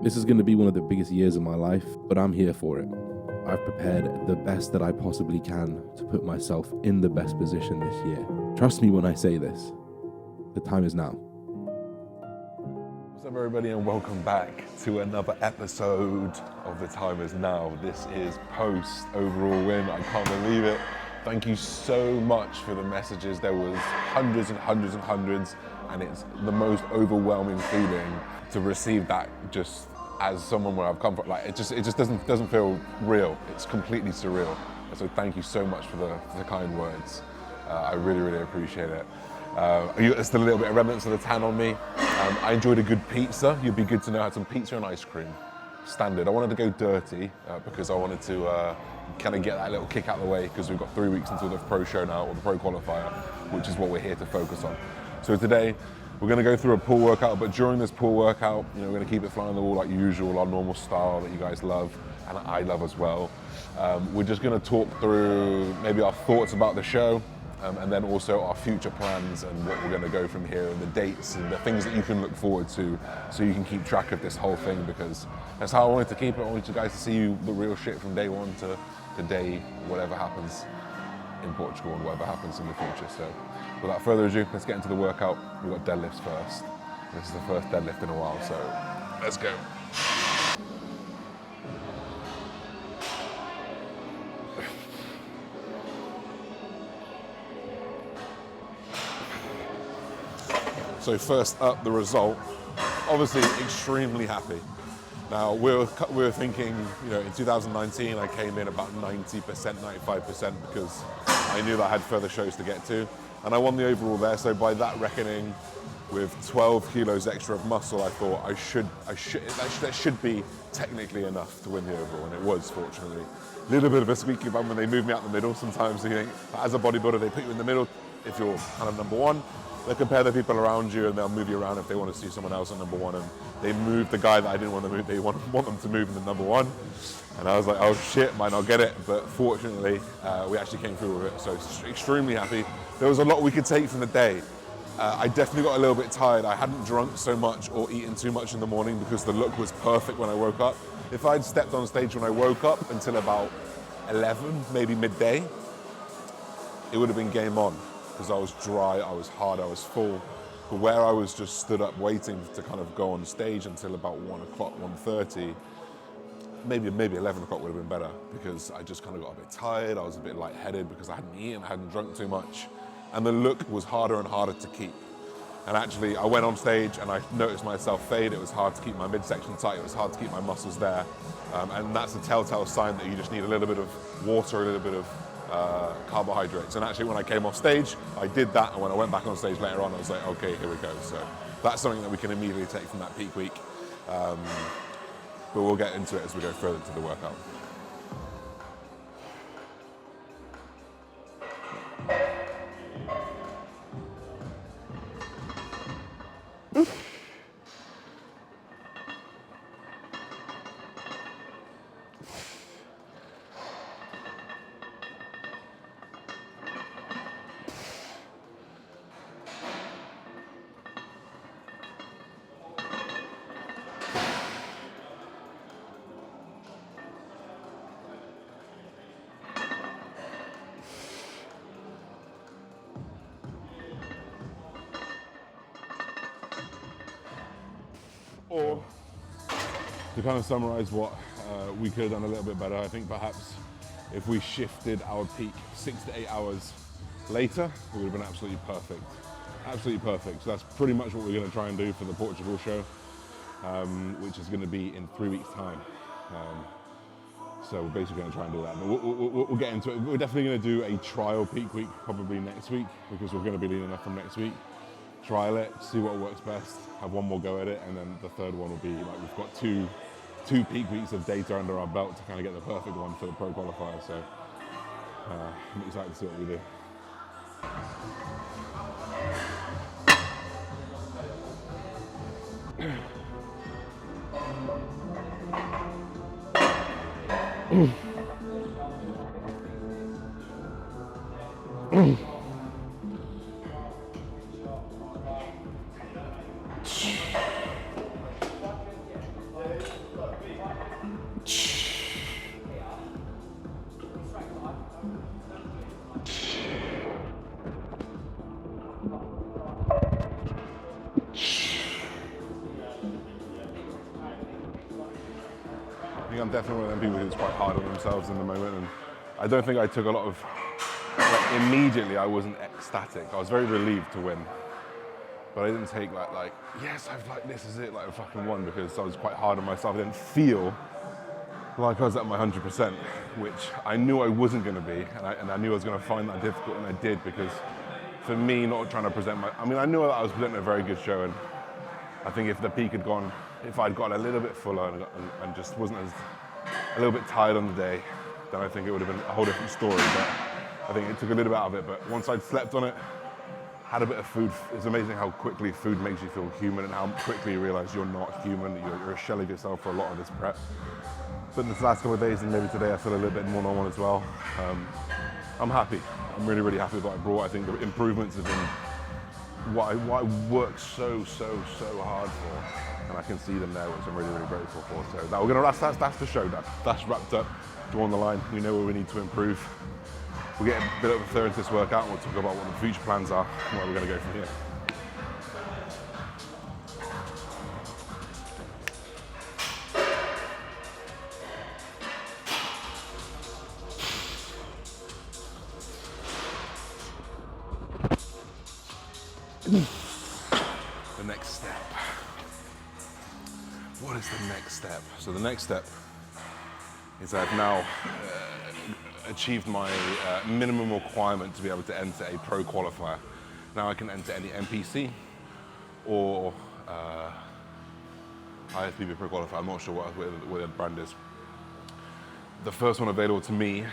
This is going to be one of the biggest years of my life, but I'm here for it. I've prepared the best that I possibly can to put myself in the best position this year. Trust me when I say this. The time is now. What's up, everybody, and welcome back to another episode of The Time Is Now. This is post overall win. I can't believe it. Thank you so much for the messages. There was hundreds and hundreds and hundreds, and it's the most overwhelming feeling to receive that just as someone where I've come from. Like, it just doesn't feel real. It's completely surreal. So thank you so much for the kind words. I really, really appreciate it. There's still a little bit of remnants of the tan on me. I enjoyed a good pizza. You'd be good to know. I had some pizza and ice cream. Standard. I wanted to go dirty because I wanted to kind of get that little kick out of the way, because we've got 3 weeks until the pro show now, or the pro qualifier, which is what we're here to focus on. So today, we're going to go through a pull workout, but during this pull workout, we're going to keep it fly on the wall like usual, our normal style that you guys love, and I love as well. We're just going to talk through maybe our thoughts about the show, and then also our future plans and what we're going to go from here, and the dates and the things that you can look forward to, so you can keep track of this whole thing, because that's how I wanted to keep it. I wanted you guys to see the real shit from day one to the day whatever happens in Portugal and whatever happens in the future. So without further ado, let's get into the workout. We've got deadlifts first. This is the first deadlift in a while, so let's go. So first up, the result. Obviously, extremely happy. Now, we're thinking, in 2019, I came in about 90%, 95%, because I knew that I had further shows to get to, and I won the overall there. So by that reckoning, with 12 kilos extra of muscle, I thought that should be technically enough to win the overall, and it was, fortunately. A little bit of a squeaky bum when they moved me out the middle. Sometimes you think, as a bodybuilder, they put you in the middle if you're kind of number one. They'll compare the people around you, and they'll move you around if they want to see someone else at number one. And they moved the guy that I didn't want to move. They want them to move in the number one. And I was like, oh shit, might not get it. But fortunately, we actually came through with it. So extremely happy. There was a lot we could take from the day. I definitely got a little bit tired. I hadn't drunk so much or eaten too much in the morning, because the look was perfect when I woke up. If I'd stepped on stage when I woke up until about 11, maybe midday, it would have been game on. Because I was dry, I was hard, I was full. But where I was just stood up waiting to kind of go on stage until about 1 o'clock, 1:30, maybe 11 o'clock would have been better, because I just kind of got a bit tired, I was a bit lightheaded because I hadn't eaten, I hadn't drunk too much. And the look was harder and harder to keep. And actually, I went on stage and I noticed myself fade. It was hard to keep my midsection tight, it was hard to keep my muscles there. And that's a telltale sign that you just need a little bit of water, a little bit of carbohydrates. And actually, when I came off stage, I did that, and when I went back on stage later on, I was like, okay, here we go. So that's something that we can immediately take from that peak week. But we'll get into it as we go further into the workout. Or to kind of summarize what we could have done a little bit better, I think perhaps if we shifted our peak 6 to 8 hours later, it would have been absolutely perfect. Absolutely perfect. So that's pretty much what we're going to try and do for the Portugal show, which is going to be in 3 weeks' time. So we're basically going to try and do that. But we'll get into it. We're definitely going to do a trial peak week probably next week, because we're going to be lean enough from next week. Trial it, see what works best, have one more go at it, and then the third one will be like, we've got two peak weeks of data under our belt to kind of get the perfect one for the pro qualifier. So I'm excited to see what we do. think I'm definitely one of them people who's quite hard on themselves in the moment, and I don't think I took a lot of, like, immediately I wasn't ecstatic. I was very relieved to win, but I didn't take like yes, I've like, this is it, like I fucking won, because I was quite hard on myself. I didn't feel like I was at my 100%, which I knew I wasn't going to be, and I knew I was going to find that difficult, and I did, because for me, not trying to present I mean, I knew that I was presenting a very good show, and I think if the peak had gone, if I'd got a little bit fuller and just wasn't a little bit tired on the day, then I think it would have been a whole different story. But I think it took a little bit out of it. But once I'd slept on it, had a bit of food, it's amazing how quickly food makes you feel human, and how quickly you realize you're not human, you're a shell of yourself for a lot of this prep. But this last couple of days, and maybe today, I feel a little bit more normal as well. I'm happy. I'm really, really happy with what I brought. I think the improvements have been what I worked so hard for, and I can see them there, which I'm really, really grateful for. So that's the show. That's wrapped up. Drawn the line. We know where we need to improve. We'll get a bit of a further into this workout, and we'll talk about what the future plans are and where we're going to go from here. The next step. What is the next step? So the next step is I've now achieved my minimum requirement to be able to enter a pro qualifier. Now I can enter any NPC or IFBB pro qualifier. I'm not sure what the brand is. The first one available to me,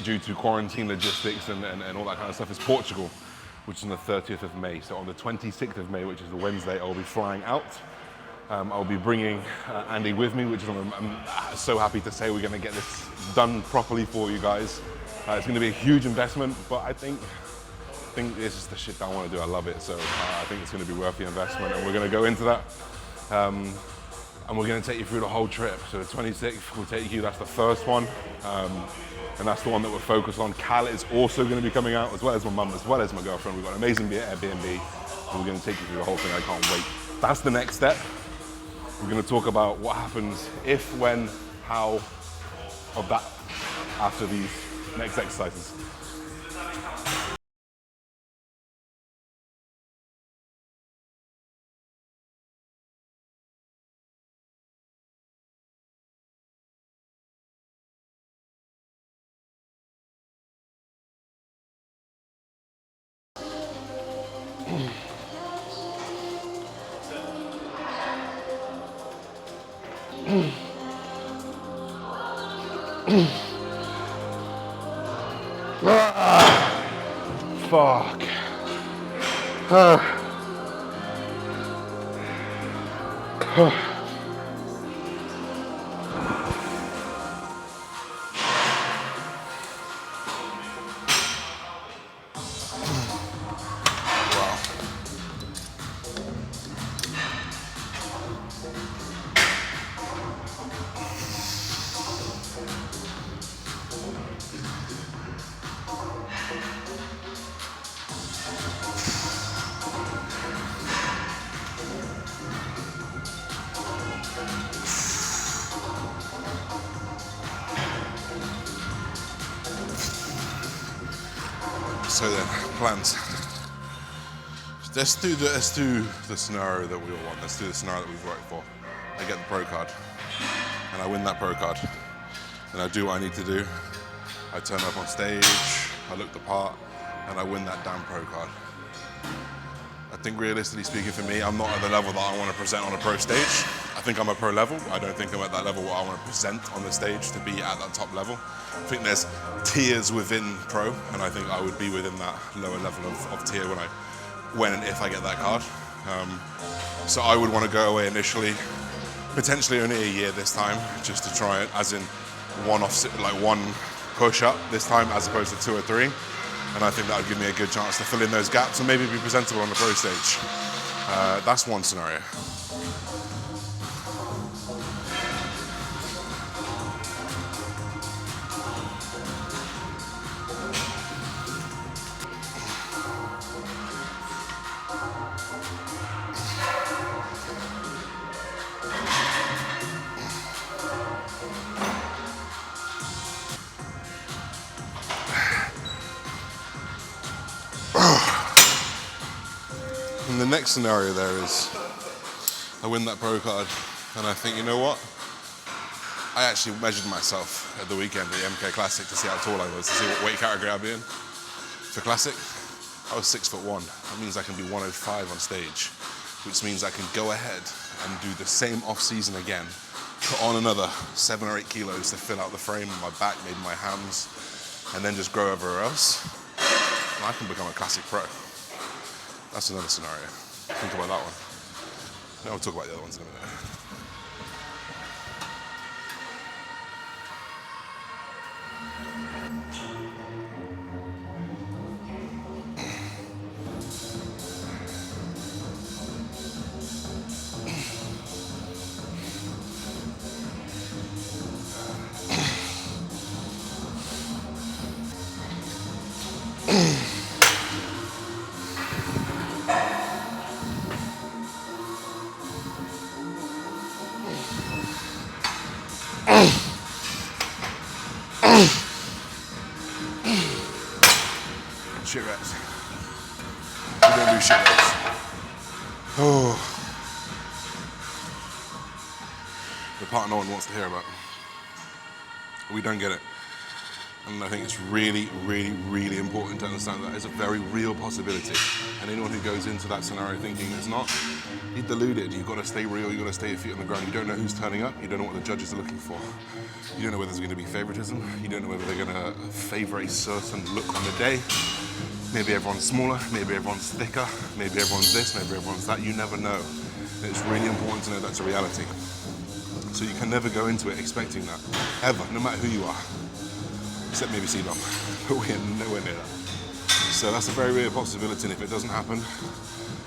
due to quarantine logistics and all that kind of stuff, is Portugal, which is on the 30th of May. So on the 26th of May, which is the Wednesday, I'll be flying out. I'll be bringing Andy with me, which is I'm so happy to say we're going to get this done properly for you guys. It's going to be a huge investment, but I think this is the shit that I want to do. I love it, so I think it's going to be worth the investment, and we're going to go into that. And we're going to take you through the whole trip. So the 26th, we'll take you, that's the first one. And that's the one that we're focused on. Cal is also going to be coming out, as well as my mum, as well as my girlfriend. We've got an amazing Airbnb, and we're going to take you through the whole thing. I can't wait. That's the next step. We're going to talk about what happens if, when, how of that after these next exercises. Fuck. So then, plans. Let's do the scenario that we all want. Let's do the scenario that we've worked for. I get the pro card, and I win that pro card. Then I do what I need to do. I turn up on stage, I look the part, and I win that damn pro card. I think realistically speaking for me, I'm not at the level that I want to present on a pro stage. I think I'm a pro level. I don't think I'm at that level where I want to present on the stage to be at that top level. I think there's tiers within pro, and I think I would be within that lower level of tier when and if I get that card. So I would want to go away initially, potentially only a year this time, just to try it as in one push up this time as opposed to 2 or 3. And I think that would give me a good chance to fill in those gaps and maybe be presentable on the pro stage. That's one scenario. next scenario there is I win that pro card and I think, you know what? I actually measured myself at the weekend at the MK Classic to see how tall I was, to see what weight category I'd be in. For Classic, I was 6'1". That means I can be 105 on stage, which means I can go ahead and do the same off-season again, put on another 7 or 8 kilos to fill out the frame of my back, maybe my hams, and then just grow everywhere else. And I can become a Classic pro. That's another scenario. Think about that one. Then we'll talk about the other ones in a minute. Shit reps. We don't do shit reps. Oh. The part no one wants to hear about. We don't get it. And I think it's really, really, really important to understand that it's a very real possibility. And anyone who goes into that scenario thinking it's not, you're deluded. You've got to stay real, you've got to stay your feet on the ground. You don't know who's turning up, you don't know what the judges are looking for. You don't know whether there's going to be favoritism, you don't know whether they're going to favor a certain look on the day. Maybe everyone's smaller, maybe everyone's thicker, maybe everyone's this, maybe everyone's that. You never know. And it's really important to know that's a reality. So you can never go into it expecting that, ever, no matter who you are. Except maybe C-Dom, but we're nowhere near that. So that's a very real possibility, and if it doesn't happen,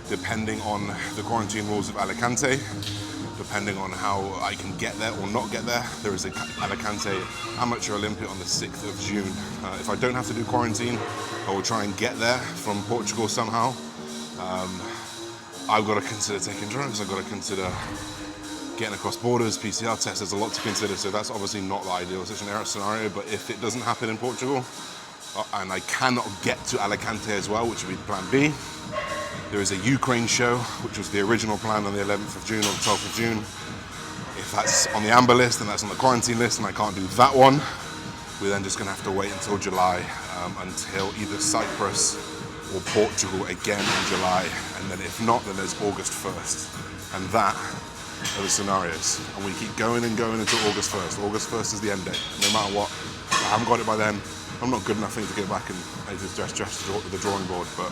depending on the quarantine rules of Alicante, depending on how I can get there or not get there, there is a Alicante Amateur Olympic on the 6th of June. If I don't have to do quarantine, I will try and get there from Portugal somehow. I've got to consider taking drugs, I've got to consider getting across borders, PCR tests, there's a lot to consider, so that's obviously not the ideal scenario, but if it doesn't happen in Portugal, and I cannot get to Alicante as well, which would be plan B, there is a Ukraine show, which was the original plan on the 11th of June or the 12th of June. If that's on the amber list and that's on the quarantine list and I can't do that one, we're then just gonna have to wait until July, until either Cyprus or Portugal again in July, and then if not, then there's August 1st. And that are the scenarios. And we keep going and going until August 1st. August 1st is the end date. No matter what, if I haven't got it by then, I'm not good enough to get back and just the drawing board, but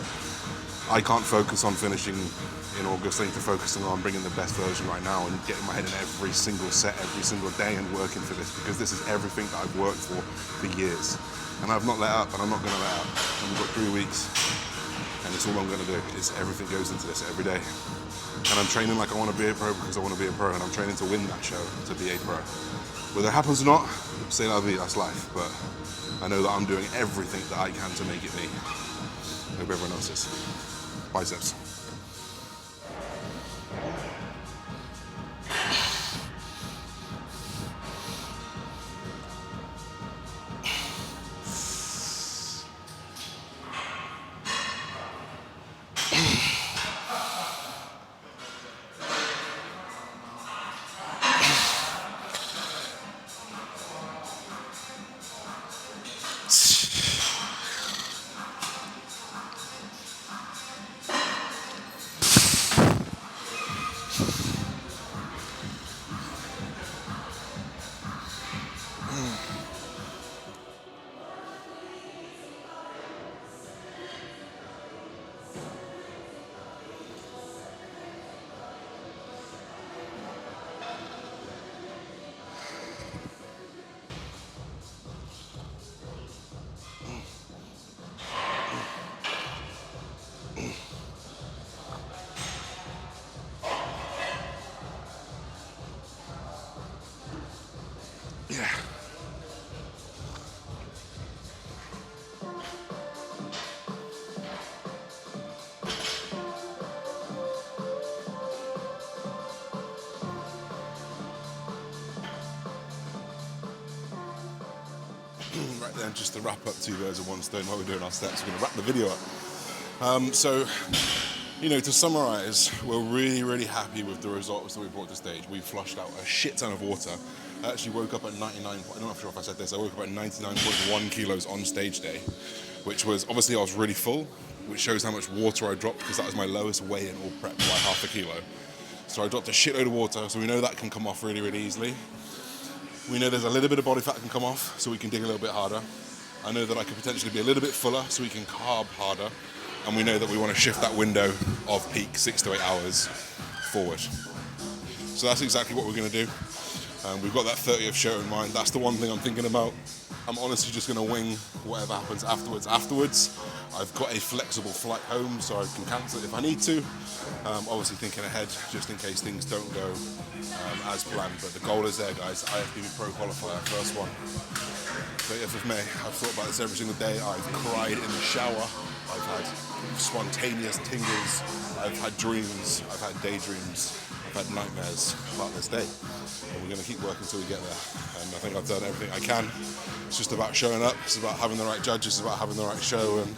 I can't focus on finishing in August. I need to focus on bringing the best version right now and getting my head in every single set, every single day and working for this, because this is everything that I've worked for years. And I've not let up, and I'm not going to let up. And we've got 3 weeks, and it's all I'm going to do. Is everything goes into this every day. And I'm training like I want to be a pro because I want to be a pro, and I'm training to win that show, to be a pro. Whether it happens or not, c'est la vie, that's life. But I know that I'm doing everything that I can to make it me. I hope everyone else is. Biceps. Yeah. Right then, just to wrap up 2 birds with 1 stone while we're doing our steps, we're going to wrap the video up. So To summarize, we're really, really happy with the results that we brought to stage. We flushed out a shit ton of water. I actually woke up at 99, I'm not sure if I said this, I woke up at 99.1 kilos on stage day, which was, obviously I was really full, which shows how much water I dropped, because that was my lowest weigh in all prep by half a kilo. So I dropped a shitload of water, so we know that can come off really, really easily. We know there's a little bit of body fat can come off, so we can dig a little bit harder. I know that I could potentially be a little bit fuller, so we can carb harder. And we know that we want to shift that window of peak 6 to 8 hours forward. So that's exactly what we're going to do. We've got that 30th show in mind. That's the one thing I'm thinking about. I'm honestly just going to wing whatever happens afterwards. I've got a flexible flight home, so I can cancel it if I need to. Obviously thinking ahead, just in case things don't go as planned. But the goal is there, guys. IFBB Pro qualifier, first one. 30th of May. I've thought about this every single day. I've cried in the shower. I've had spontaneous tingles. I've had dreams. I've had daydreams. I've had nightmares about this day. And we're going to keep working until we get there. And I think I've done everything I can. It's just about showing up. It's about having the right judges. It's about having the right show. And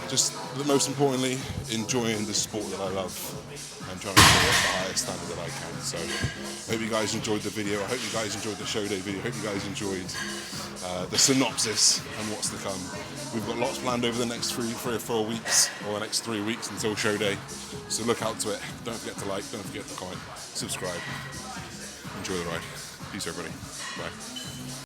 just, most importantly, enjoying the sport that I love and trying to show up the highest standard that I can. So I hope you guys enjoyed the video. I hope you guys enjoyed the show day video. I hope you guys enjoyed the synopsis and what's to come. We've got lots planned over the next 3 or 4 weeks, or the next 3 weeks until show day. So look out to it. Don't forget to like, don't forget to comment, subscribe. Enjoy the ride. Peace, everybody. Bye.